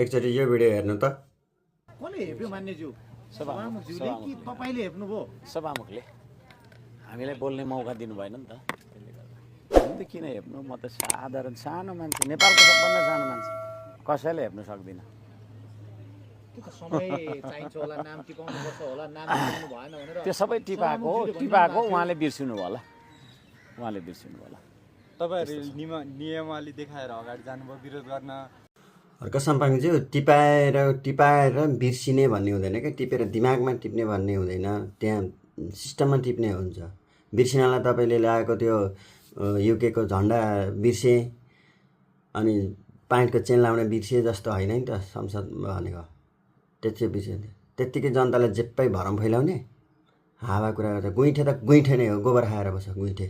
एकचोटि यो भिडियो हेर्नु त। कसले हेप्यो मान्यज्यू? सभामुखज्यूले कि तपाईँले हेप्नुभयो? सभामुखले हामीलाई बोल्ने मौका दिनु भएन नि त। त्यसले गर्दा हामी त किन हेप्नु? म त साधारण सानो मान्छे, नेपालको सबभन्दा सानो मान्छे, कसैले हेप्नु सक्दिनँ। त्यो त समय चाहिन्छ होला, नाम टिपाउनुपर्छ होला, नाम टिपाउनु भएन भनेर त्यो सबै टिपाएको उहाँले बिर्सिनु होला, उहाँले बिर्सिनु होला। तपाईँहरू नियमावली देखाएर अगाडि जानुभयो विरोध गर्न। हर्क साम्पाङज्यू, टिपाएर बिर्सिने भन्ने हुँदैन क्या, टिपेर दिमागमा टिप्ने भन्ने हुँदैन, त्यहाँ सिस्टममा टिप्ने हुन्छ। बिर्सिनलाई तपाईँले ल्याएको त्यो युकेको झन्डा बिर्से अनि प्यान्टको चेन लाउन बिर्से जस्तो होइन नि त संसद भनेको। त्यति बिर्से त्यत्तिकै जनतालाई जेप्पै भरम फैलाउने हावा कुरा गर्छ। गुइठे त गुइठे नै हो, गोबर खाएर बस्छ गुइठे।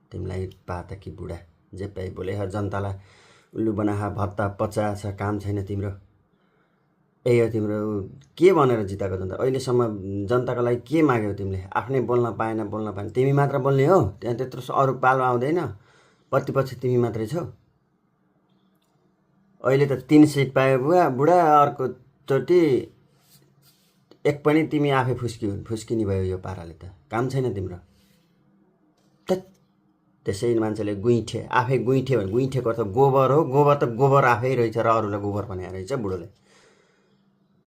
तिमीलाई पाता कि बुढा जेप्पै बोले जनतालाई उल्लु बनाखा भत्ता 50 छ, काम छैन तिम्रो, यही हो तिम्रो। के भनेर जिताएको जनता? अहिलेसम्म जनताको लागि के माग्यौ तिमीले? आफ्नै बोल्न पाएन। तिमी मात्र बोल्ने हो त्यहाँ, त्यत्रो अरू पालो आउँदैन, प्रतिपक्ष तिमी मात्रै छौ। अहिले त 3 सिट पायो बुढा, अर्कोचोटि एक पनि तिमी आफै फुस्किने भयो यो पाराले त। काम छैन तिम्रो। त्यसै मान्छेले गुइठे आफै गुइठे भने गुइठेको अर्थ गोबर हो। गोबर त गोबर आफै रहेछ र अरूलाई गोबर बनाएर रहेछ बुढोले।